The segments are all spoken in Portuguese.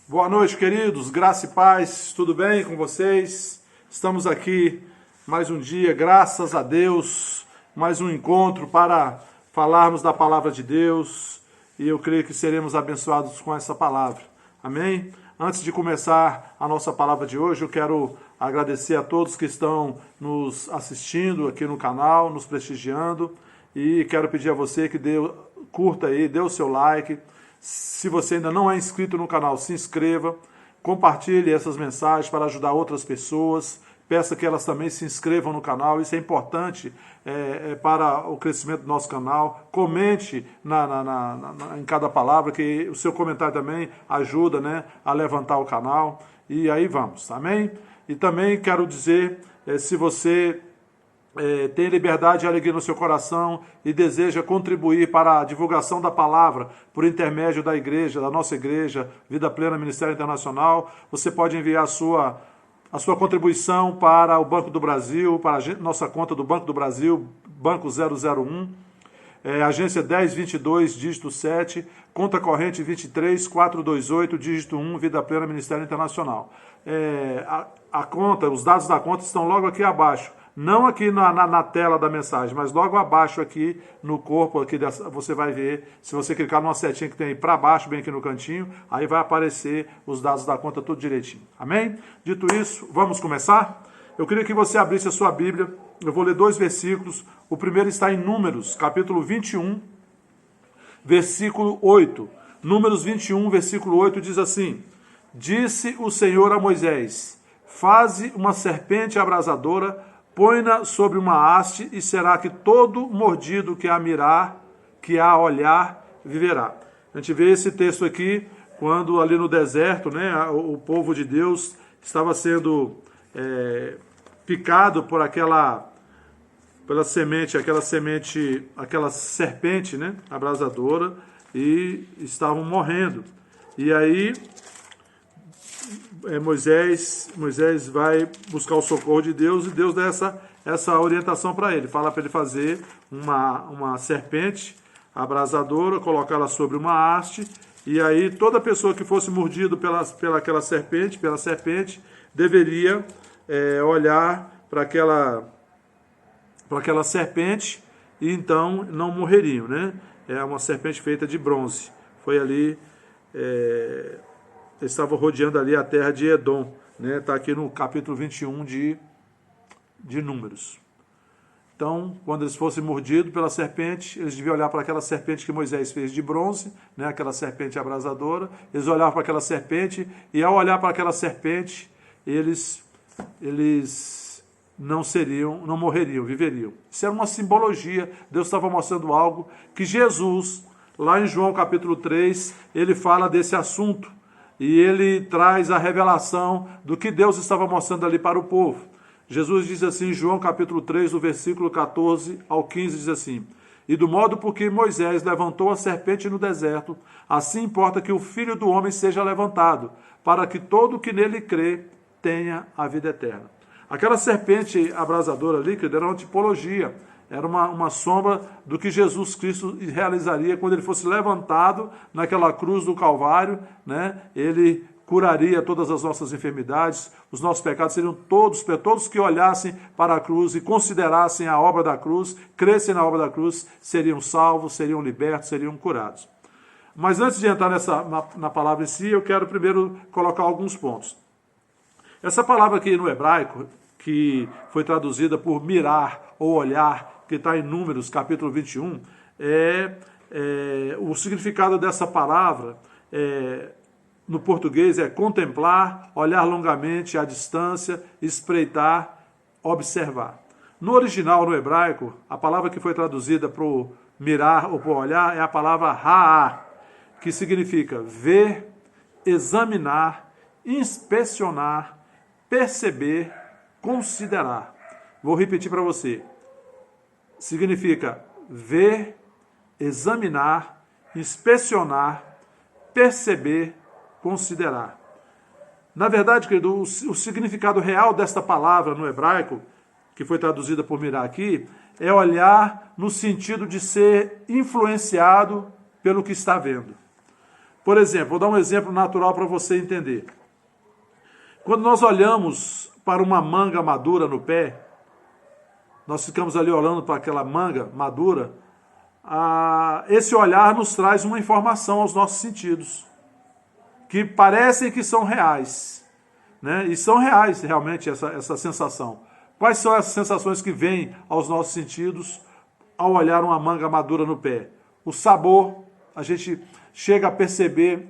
Boa noite, queridos, graça e paz, tudo bem com vocês? Estamos aqui mais um dia, graças a Deus, mais um encontro para falarmos da palavra de Deus e eu creio que seremos abençoados com essa palavra, amém? Antes de começar a nossa palavra de hoje, eu quero agradecer a todos que estão nos assistindo aqui no canal, nos prestigiando e quero pedir a você que curta aí, dê o seu like. Se você ainda não é inscrito no canal, se inscreva, compartilhe essas mensagens para ajudar outras pessoas, peça que elas também se inscrevam no canal, isso é importante para o crescimento do nosso canal, comente em cada palavra, que o seu comentário também ajuda, né, a levantar o canal, e aí vamos, amém? E também quero dizer, se você tem liberdade e alegria no seu coração e deseja contribuir para a divulgação da palavra por intermédio da igreja, da nossa igreja, Vida Plena Ministério Internacional, você pode enviar a sua contribuição para o Banco do Brasil, para a nossa conta do Banco do Brasil, Banco 001, agência 1022, dígito 7, conta corrente 23428, dígito 1, Vida Plena Ministério Internacional. A conta, os dados da conta estão logo aqui abaixo. Não aqui na tela da mensagem, mas logo abaixo aqui no corpo, aqui você vai ver, se você clicar numa setinha que tem aí para baixo, bem aqui no cantinho, aí vai aparecer os dados da conta tudo direitinho. Amém? Dito isso, vamos começar? Eu queria que você abrisse a sua Bíblia, eu vou ler 2 versículos. O primeiro está em Números, capítulo 21, versículo 8. Números 21, versículo 8 diz assim: Disse o Senhor a Moisés, faze uma serpente abrasadora, põe-na sobre uma haste, e será que todo mordido que a olhar, viverá. A gente vê esse texto aqui, quando ali no deserto, né, o povo de Deus estava sendo picado por aquela serpente, né, abrasadora, e estavam morrendo. E aí Moisés vai buscar o socorro de Deus e Deus dá essa orientação para ele. Fala para ele fazer uma serpente abrasadora, colocá-la sobre uma haste, e aí toda pessoa que fosse mordido pela serpente, deveria olhar para aquela serpente e então não morreriam, né? É uma serpente feita de bronze. Foi ali... Eles estavam rodeando ali a terra de Edom, né? Está aqui no capítulo 21 de Números. Então, quando eles fossem mordidos pela serpente, eles deviam olhar para aquela serpente que Moisés fez de bronze, né? Aquela serpente abrasadora. Eles olhavam para aquela serpente e, ao olhar para aquela serpente, eles não morreriam, viveriam. Isso era uma simbologia. Deus estava mostrando algo que Jesus, lá em João capítulo 3, ele fala desse assunto. E ele traz a revelação do que Deus estava mostrando ali para o povo. Jesus diz assim, João capítulo 3, do versículo 14 ao 15, diz assim: E do modo por que Moisés levantou a serpente no deserto, assim importa que o Filho do Homem seja levantado, para que todo que nele crê tenha a vida eterna. Aquela serpente abrasadora ali, que era uma tipologia, era uma sombra do que Jesus Cristo realizaria quando ele fosse levantado naquela cruz do Calvário, né? Ele curaria todas as nossas enfermidades, os nossos pecados seriam todos que olhassem para a cruz e considerassem a obra da cruz, crescem na obra da cruz, seriam salvos, seriam libertos, seriam curados. Mas antes de entrar na palavra em si, eu quero primeiro colocar alguns pontos. Essa palavra aqui no hebraico, que foi traduzida por mirar ou olhar, que está em Números, capítulo 21, o significado dessa palavra no português é contemplar, olhar longamente à distância, espreitar, observar. No original, no hebraico, a palavra que foi traduzida para mirar ou para olhar é a palavra ra'á, que significa ver, examinar, inspecionar, perceber, considerar. Vou repetir para você. Significa ver, examinar, inspecionar, perceber, considerar. Na verdade, querido, o significado real desta palavra no hebraico, que foi traduzida por mirar aqui, é olhar no sentido de ser influenciado pelo que está vendo. Por exemplo, vou dar um exemplo natural para você entender. Quando nós olhamos para uma manga madura no pé, nós ficamos ali olhando para aquela manga madura, esse olhar nos traz uma informação aos nossos sentidos, que parecem que são reais, né? E são reais realmente essa sensação. Quais são as sensações que vêm aos nossos sentidos ao olhar uma manga madura no pé? O sabor, a gente chega a perceber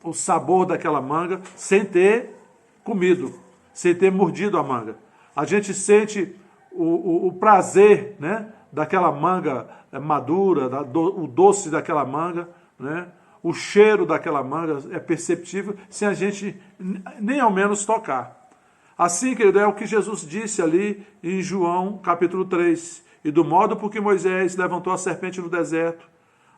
o sabor daquela manga sem ter comido, sem ter mordido a manga. A gente sente o prazer, né, daquela manga madura, o doce daquela manga, né? O cheiro daquela manga é perceptível sem a gente nem ao menos tocar. Assim, querido, é o que Jesus disse ali em João capítulo 3. E do modo por que Moisés levantou a serpente no deserto,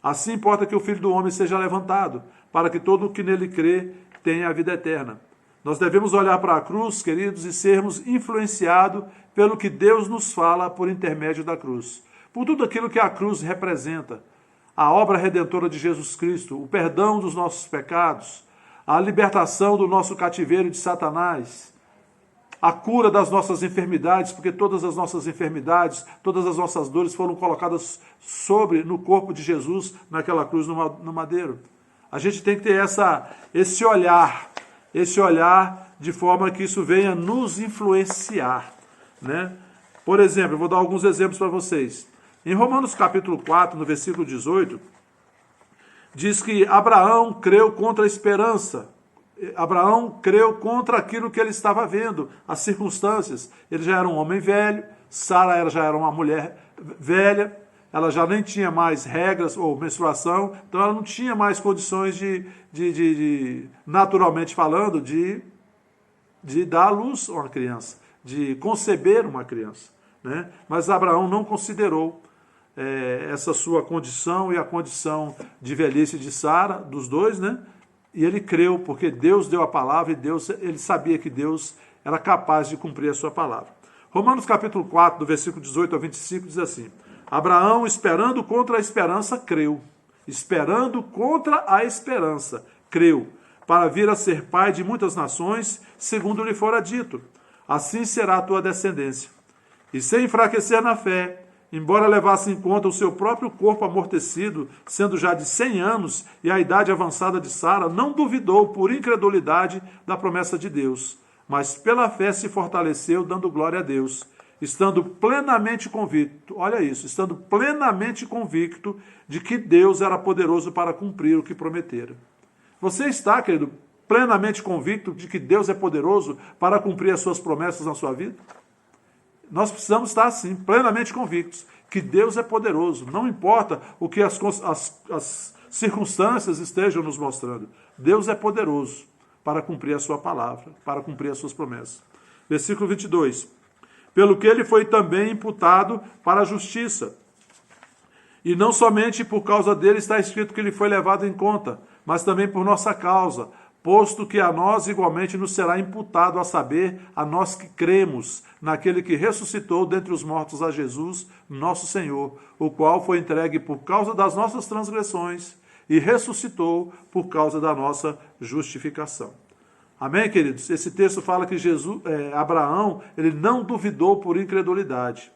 assim importa que o Filho do Homem seja levantado, para que todo o que nele crê tenha a vida eterna. Nós devemos olhar para a cruz, queridos, e sermos influenciados pelo que Deus nos fala por intermédio da cruz. Por tudo aquilo que a cruz representa. A obra redentora de Jesus Cristo, o perdão dos nossos pecados, a libertação do nosso cativeiro de Satanás, a cura das nossas enfermidades, porque todas as nossas enfermidades, todas as nossas dores foram colocadas no corpo de Jesus, naquela cruz no madeiro. A gente tem que ter esse olhar de forma que isso venha nos influenciar, né? Por exemplo, eu vou dar alguns exemplos para vocês. Em Romanos capítulo 4, no versículo 18, diz que Abraão creu contra a esperança. Abraão creu contra aquilo que ele estava vendo, as circunstâncias. Ele já era um homem velho, Sara já era uma mulher velha, ela já nem tinha mais regras ou menstruação, então ela não tinha mais condições naturalmente falando, de dar à luz a uma criança, de conceber uma criança, né? Mas Abraão não considerou essa sua condição e a condição de velhice de Sara, dos dois, né? E ele creu, porque Deus deu a palavra e ele sabia que Deus era capaz de cumprir a sua palavra. Romanos capítulo 4, do versículo 18 ao 25, diz assim: Abraão, esperando contra a esperança, creu. Esperando contra a esperança, creu, para vir a ser pai de muitas nações, segundo lhe fora dito. Assim será a tua descendência. E sem enfraquecer na fé, embora levasse em conta o seu próprio corpo amortecido, sendo já de 100 anos, e a idade avançada de Sara, não duvidou por incredulidade da promessa de Deus, mas pela fé se fortaleceu, dando glória a Deus, estando plenamente convicto, olha isso, estando plenamente convicto de que Deus era poderoso para cumprir o que prometera. Você está, querido, plenamente convicto de que Deus é poderoso para cumprir as suas promessas na sua vida? Nós precisamos estar, assim, plenamente convictos que Deus é poderoso. Não importa o que as circunstâncias estejam nos mostrando. Deus é poderoso para cumprir a sua palavra, para cumprir as suas promessas. Versículo 22. Pelo que ele foi também imputado para a justiça. E não somente por causa dele está escrito que ele foi levado em conta, mas também por nossa causa, posto que a nós igualmente nos será imputado, a saber, a nós que cremos naquele que ressuscitou dentre os mortos a Jesus, nosso Senhor, o qual foi entregue por causa das nossas transgressões e ressuscitou por causa da nossa justificação. Amém, queridos? Esse texto fala que Abraão, ele não duvidou por incredulidade.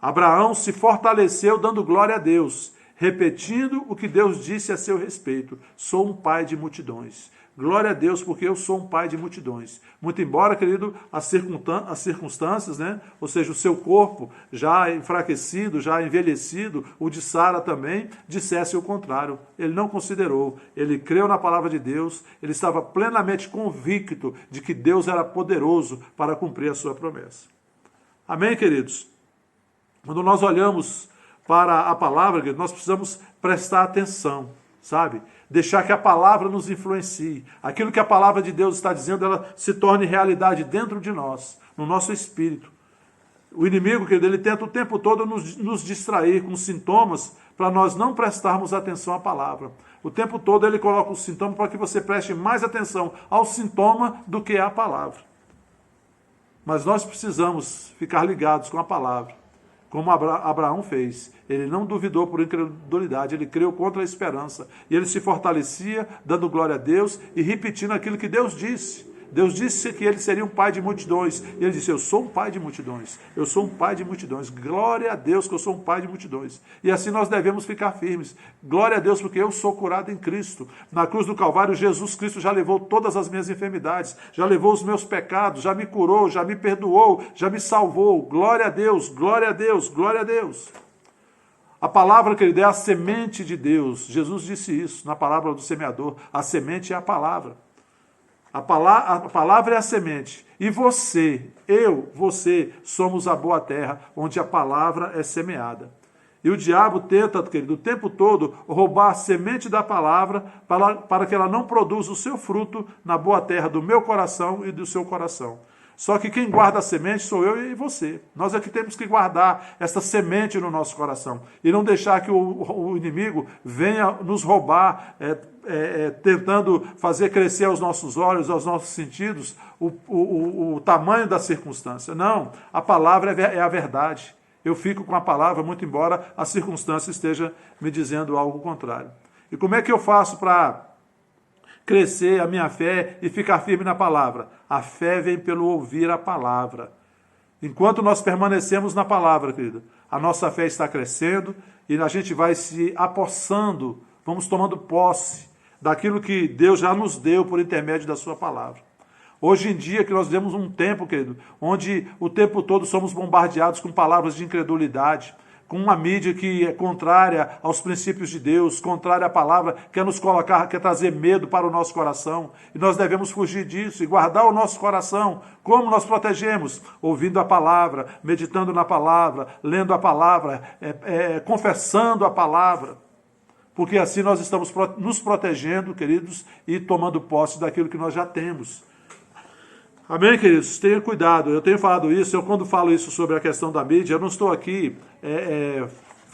Abraão se fortaleceu dando glória a Deus, repetindo o que Deus disse a seu respeito: sou um pai de multidões. Glória a Deus, porque eu sou um pai de multidões. Muito embora, querido, as circunstâncias, né? Ou seja, o seu corpo já enfraquecido, já envelhecido, o de Sara também, dissesse o contrário. Ele não considerou, ele creu na palavra de Deus, ele estava plenamente convicto de que Deus era poderoso para cumprir a sua promessa. Amém, queridos? Quando nós olhamos para a palavra, querido, nós precisamos prestar atenção, sabe? Deixar que a palavra nos influencie. Aquilo que a palavra de Deus está dizendo, ela se torne realidade dentro de nós, no nosso espírito. O inimigo, querido, ele tenta o tempo todo nos distrair com sintomas para nós não prestarmos atenção à palavra. O tempo todo ele coloca o sintoma para que você preste mais atenção ao sintoma do que à palavra. Mas nós precisamos ficar ligados com a palavra, como Abraão fez. Ele não duvidou por incredulidade, ele creu contra a esperança. E ele se fortalecia, dando glória a Deus e repetindo aquilo que Deus disse. Deus disse que ele seria um pai de multidões. E ele disse, eu sou um pai de multidões. Eu sou um pai de multidões. Glória a Deus que eu sou um pai de multidões. E assim nós devemos ficar firmes. Glória a Deus porque eu sou curado em Cristo. Na cruz do Calvário, Jesus Cristo já levou todas as minhas enfermidades, já levou os meus pecados, já me curou, já me perdoou, já me salvou. Glória a Deus, glória a Deus, glória a Deus. A palavra, querido, é a semente de Deus. Jesus disse isso na palavra do semeador. A semente é a palavra. A palavra é a semente. E você, você, somos a boa terra, onde a palavra é semeada. E o diabo tenta, querido, o tempo todo, roubar a semente da palavra para que ela não produza o seu fruto na boa terra do meu coração e do seu coração. Só que quem guarda a semente sou eu e você. Nós é que temos que guardar essa semente no nosso coração. E não deixar que o inimigo venha nos roubar, tentando fazer crescer aos nossos olhos, aos nossos sentidos, o tamanho da circunstância. Não, a palavra é a verdade. Eu fico com a palavra, muito embora a circunstância esteja me dizendo algo contrário. E como é que eu faço para crescer a minha fé e ficar firme na palavra? A fé vem pelo ouvir a palavra. Enquanto nós permanecemos na palavra, querido, a nossa fé está crescendo e a gente vai se apossando, vamos tomando posse daquilo que Deus já nos deu por intermédio da sua palavra. Hoje em dia, que nós vivemos um tempo, querido, onde o tempo todo somos bombardeados com palavras de incredulidade, com uma mídia que é contrária aos princípios de Deus, contrária à palavra, quer nos colocar, quer trazer medo para o nosso coração. E nós devemos fugir disso e guardar o nosso coração. Como nós protegemos? Ouvindo a palavra, meditando na palavra, lendo a palavra, confessando a palavra. Porque assim nós estamos nos protegendo, queridos, e tomando posse daquilo que nós já temos. Amém, queridos? Tenha cuidado. Eu tenho falado isso, quando falo isso sobre a questão da mídia, eu não estou aqui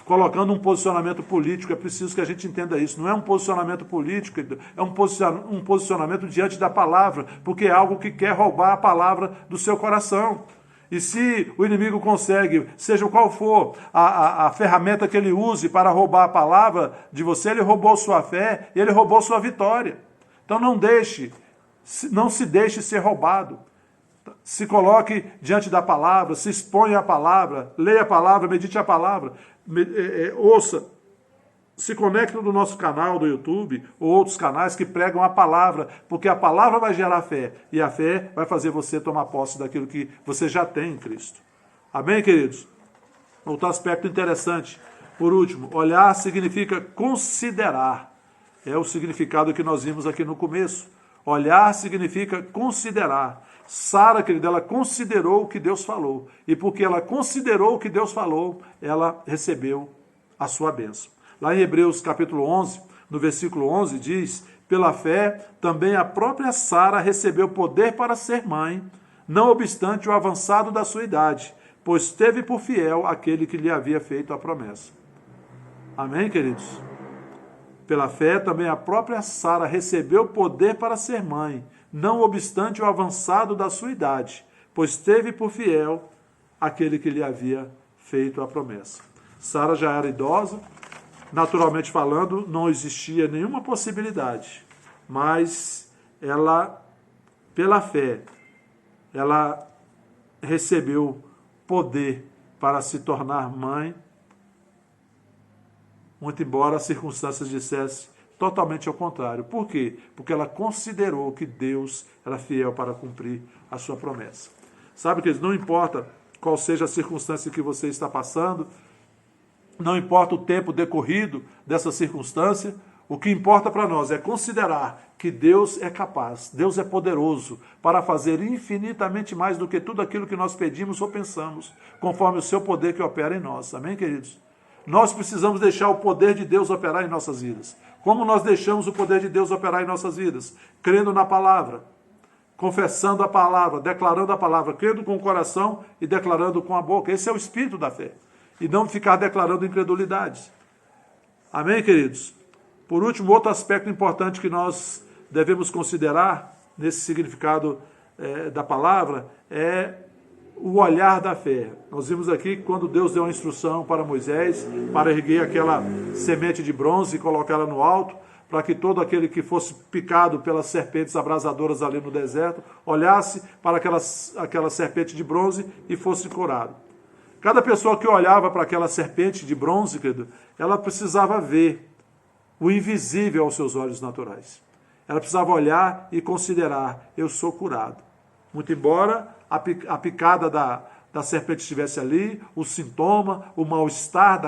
colocando um posicionamento político, é preciso que a gente entenda isso. Não é um posicionamento político, é um posicionamento diante da palavra, porque é algo que quer roubar a palavra do seu coração. E se o inimigo consegue, seja qual for a ferramenta que ele use para roubar a palavra de você, ele roubou sua fé e ele roubou sua vitória. Então não se deixe ser roubado. Se coloque diante da palavra, se exponha à palavra, leia a palavra, medite a palavra, ouça, se conecte no nosso canal do YouTube ou outros canais que pregam a palavra, porque a palavra vai gerar fé e a fé vai fazer você tomar posse daquilo que você já tem em Cristo. Amém, queridos? Outro aspecto interessante. Por último, olhar significa considerar. É o significado que nós vimos aqui no começo. Olhar significa considerar. Sara, querida, ela considerou o que Deus falou. E porque ela considerou o que Deus falou, ela recebeu a sua bênção. Lá em Hebreus capítulo 11, no versículo 11, diz: pela fé, também a própria Sara recebeu poder para ser mãe, não obstante o avançado da sua idade, pois teve por fiel aquele que lhe havia feito a promessa. Amém, queridos? Pela fé, também a própria Sara recebeu poder para ser mãe, não obstante o avançado da sua idade, pois teve por fiel aquele que lhe havia feito a promessa. Sara já era idosa, naturalmente falando, não existia nenhuma possibilidade, mas ela, pela fé, ela recebeu poder para se tornar mãe, muito embora as circunstâncias dissessem totalmente ao contrário. Por quê? Porque ela considerou que Deus era fiel para cumprir a sua promessa. Sabe, queridos, não importa qual seja a circunstância que você está passando, não importa o tempo decorrido dessa circunstância, o que importa para nós é considerar que Deus é capaz, Deus é poderoso para fazer infinitamente mais do que tudo aquilo que nós pedimos ou pensamos, conforme o seu poder que opera em nós. Amém, queridos? Nós precisamos deixar o poder de Deus operar em nossas vidas. Como nós deixamos o poder de Deus operar em nossas vidas? Crendo na palavra, confessando a palavra, declarando a palavra, crendo com o coração e declarando com a boca. Esse é o espírito da fé. E não ficar declarando incredulidades. Amém, queridos? Por último, outro aspecto importante que nós devemos considerar nesse significado da palavra é o olhar da fé. Nós vimos aqui que quando Deus deu a instrução para Moisés, para erguer aquela semente de bronze e colocá-la no alto, para que todo aquele que fosse picado pelas serpentes abrasadoras ali no deserto, olhasse para aquela serpente de bronze e fosse curado. Cada pessoa que olhava para aquela serpente de bronze, querido, ela precisava ver o invisível aos seus olhos naturais. Ela precisava olhar e considerar, eu sou curado. Muito embora a picada da serpente estivesse ali, o sintoma, o mal-estar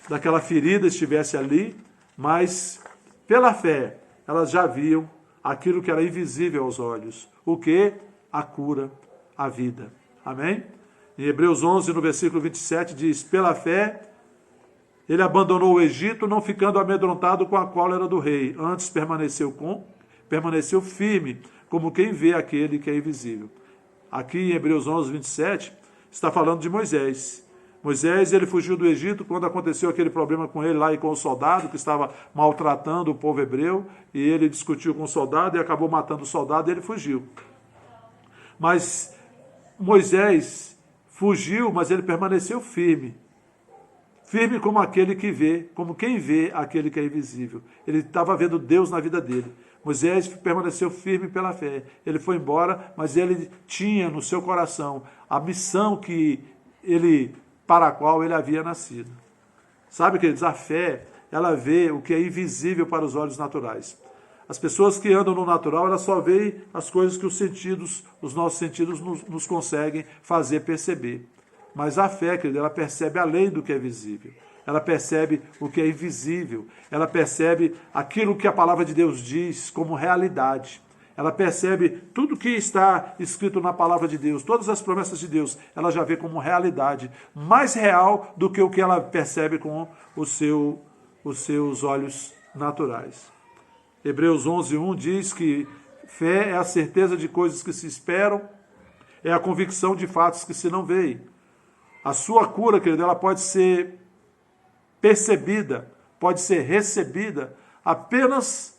daquela ferida estivesse ali, mas pela fé elas já viam aquilo que era invisível aos olhos. O que? A cura, a vida. Amém? Em Hebreus 11, no versículo 27, diz, pela fé ele abandonou o Egito, não ficando amedrontado com a cólera do rei. Antes permaneceu firme, como quem vê aquele que é invisível. Aqui em Hebreus 11, 27, está falando de Moisés. Moisés, ele fugiu do Egito quando aconteceu aquele problema com ele lá e com o soldado que estava maltratando o povo hebreu, e ele discutiu com o soldado e acabou matando o soldado e ele fugiu. Mas Moisés fugiu, mas ele permaneceu firme. Firme como aquele que vê, como quem vê aquele que é invisível. Ele estava vendo Deus na vida dele. Moisés permaneceu firme pela fé. Ele foi embora, mas ele tinha no seu coração a missão para a qual ele havia nascido. Sabe, queridos, a fé, ela vê o que é invisível para os olhos naturais. As pessoas que andam no natural, elas só veem as coisas que os nossos sentidos nos conseguem fazer perceber. Mas a fé, querido, ela percebe além do que é visível. Ela percebe o que é invisível. Ela percebe aquilo que a palavra de Deus diz como realidade. Ela percebe tudo que está escrito na palavra de Deus, todas as promessas de Deus, ela já vê como realidade, mais real do que o que ela percebe com os seus olhos naturais. Hebreus 11:1 diz que fé é a certeza de coisas que se esperam, é a convicção de fatos que se não veem. A sua cura, querido, ela pode ser percebida, pode ser recebida apenas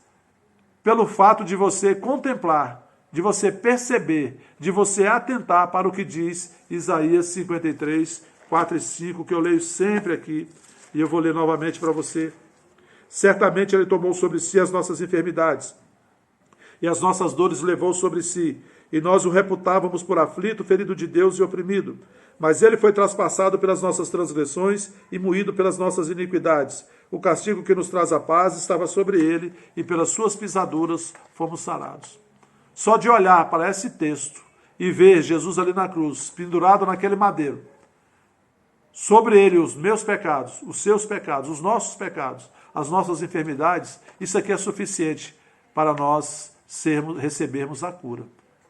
pelo fato de você contemplar, de você perceber, de você atentar para o que diz Isaías 53, 4 e 5, que eu leio sempre aqui, e eu vou ler novamente para você. Certamente ele tomou sobre si as nossas enfermidades, e as nossas dores levou sobre si, e nós o reputávamos por aflito, ferido de Deus e oprimido. Mas ele foi traspassado pelas nossas transgressões e moído pelas nossas iniquidades. O castigo que nos traz a paz estava sobre ele, e pelas suas pisaduras fomos sarados. Só de olhar para esse texto e ver Jesus ali na cruz, pendurado naquele madeiro, sobre ele os meus pecados, os seus pecados, os nossos pecados, as nossas enfermidades, isso aqui é suficiente para nós recebermos a cura,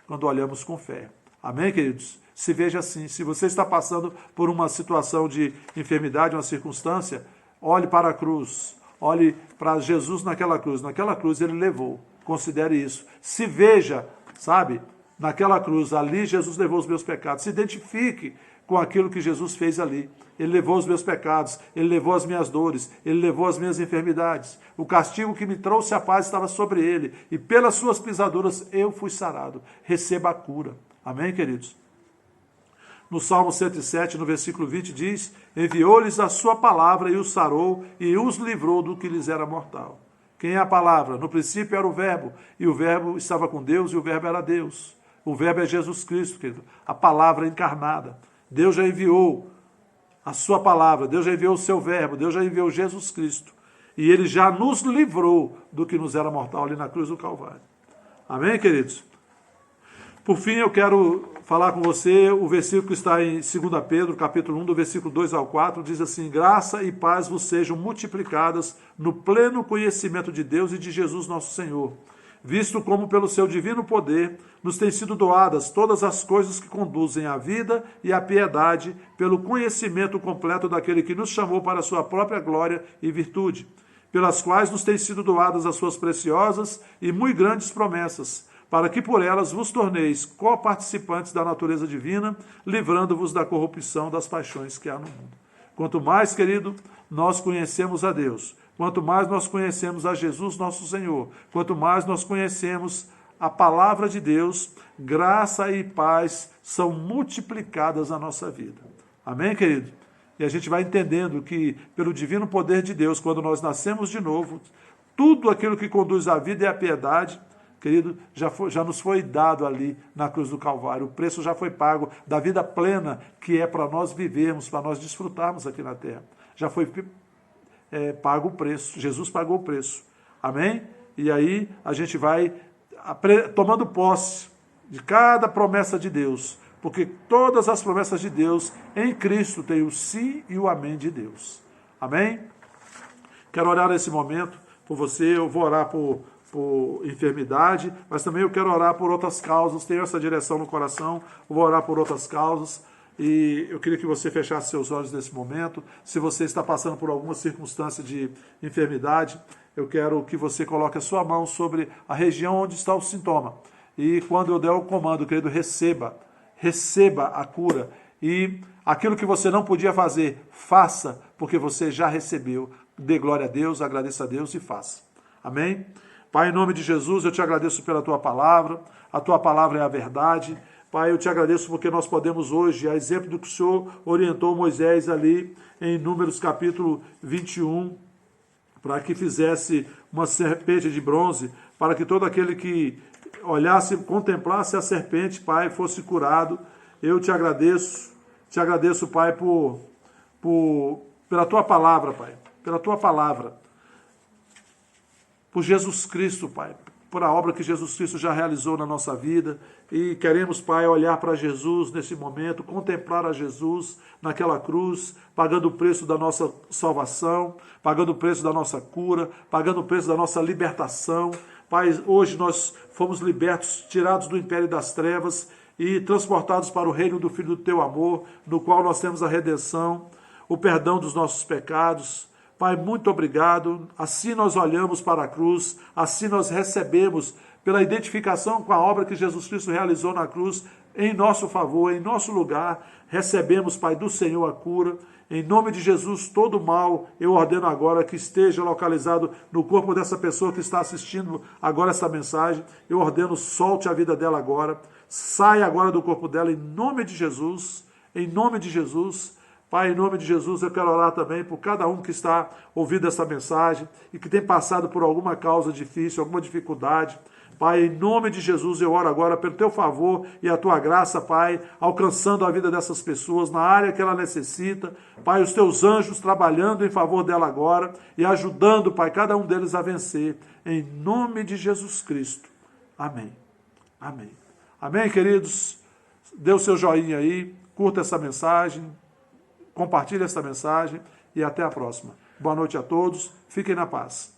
quando olhamos com fé. Amém, queridos? Se veja assim, se você está passando por uma situação de enfermidade, uma circunstância, olhe para a cruz, olhe para Jesus naquela cruz ele levou, considere isso. Se veja, sabe, naquela cruz, ali Jesus levou os meus pecados, se identifique com aquilo que Jesus fez ali. Ele levou os meus pecados, ele levou as minhas dores, ele levou as minhas enfermidades. O castigo que me trouxe a paz estava sobre ele, e pelas suas pisaduras eu fui sarado. Receba a cura. Amém, queridos? No Salmo 107, no versículo 20, diz, enviou-lhes a sua palavra e os sarou e os livrou do que lhes era mortal. Quem é a palavra? No princípio era o verbo, e o verbo estava com Deus e o verbo era Deus. O verbo é Jesus Cristo, querido, a palavra encarnada. Deus já enviou a sua palavra, Deus já enviou o seu verbo, Deus já enviou Jesus Cristo. E ele já nos livrou do que nos era mortal ali na cruz do Calvário. Amém, queridos? Por fim, eu quero falar com você o versículo que está em 2 Pedro, capítulo 1, do versículo 2 ao 4, diz assim, graça e paz vos sejam multiplicadas no pleno conhecimento de Deus e de Jesus nosso Senhor, visto como pelo seu divino poder nos têm sido doadas todas as coisas que conduzem à vida e à piedade, pelo conhecimento completo daquele que nos chamou para a sua própria glória e virtude, pelas quais nos têm sido doadas as suas preciosas e muito grandes promessas, para que por elas vos torneis coparticipantes da natureza divina, livrando-vos da corrupção das paixões que há no mundo. Quanto mais, querido, nós conhecemos a Deus, quanto mais nós conhecemos a Jesus nosso Senhor, quanto mais nós conhecemos a palavra de Deus, graça e paz são multiplicadas na nossa vida. Amém, querido? E a gente vai entendendo que, pelo divino poder de Deus, quando nós nascemos de novo, tudo aquilo que conduz à vida e à piedade, querido, já nos foi dado ali na cruz do Calvário. O preço já foi pago da vida plena que é para nós vivermos, para nós desfrutarmos aqui na terra. Já foi pago o preço, Jesus pagou o preço. Amém? E aí a gente vai tomando posse de cada promessa de Deus, porque todas as promessas de Deus em Cristo têm o sim e o amém de Deus. Amém? Quero orar nesse momento por você, eu vou orar por enfermidade, mas também eu quero orar por outras causas, tenho essa direção no coração, vou orar por outras causas, e eu queria que você fechasse seus olhos nesse momento. Se você está passando por alguma circunstância de enfermidade, eu quero que você coloque a sua mão sobre a região onde está o sintoma, e quando eu der o comando, querido, receba a cura, e aquilo que você não podia fazer, faça, porque você já recebeu. Dê glória a Deus, agradeça a Deus e faça. Amém? Pai, em nome de Jesus, eu te agradeço pela tua palavra é a verdade. Pai, eu te agradeço porque nós podemos hoje, a exemplo do que o Senhor orientou Moisés ali em Números capítulo 21, para que fizesse uma serpente de bronze, para que todo aquele que olhasse, contemplasse a serpente, Pai, fosse curado. Eu te agradeço, Pai, pela tua palavra, Pai, pela tua palavra, por Jesus Cristo, Pai, por a obra que Jesus Cristo já realizou na nossa vida, e queremos, Pai, olhar para Jesus nesse momento, contemplar a Jesus naquela cruz, pagando o preço da nossa salvação, pagando o preço da nossa cura, pagando o preço da nossa libertação. Pai, hoje nós fomos libertos, tirados do império das trevas e transportados para o reino do Filho do Teu amor, no qual nós temos a redenção, o perdão dos nossos pecados. Pai, muito obrigado. Assim nós olhamos para a cruz, assim nós recebemos, pela identificação com a obra que Jesus Cristo realizou na cruz, em nosso favor, em nosso lugar, recebemos, Pai, do Senhor a cura. Em nome de Jesus, todo mal, eu ordeno agora que esteja localizado no corpo dessa pessoa que está assistindo agora essa mensagem. Eu ordeno, solte a vida dela agora, saia agora do corpo dela, em nome de Jesus, em nome de Jesus. Pai, em nome de Jesus, eu quero orar também por cada um que está ouvindo essa mensagem e que tem passado por alguma causa difícil, alguma dificuldade. Pai, em nome de Jesus, eu oro agora pelo Teu favor e a Tua graça, Pai, alcançando a vida dessas pessoas na área que ela necessita. Pai, os Teus anjos trabalhando em favor dela agora e ajudando, Pai, cada um deles a vencer. Em nome de Jesus Cristo. Amém. Amém. Amém, queridos? Dê o seu joinha aí, curta essa mensagem, compartilhe essa mensagem e até a próxima. Boa noite a todos, fiquem na paz.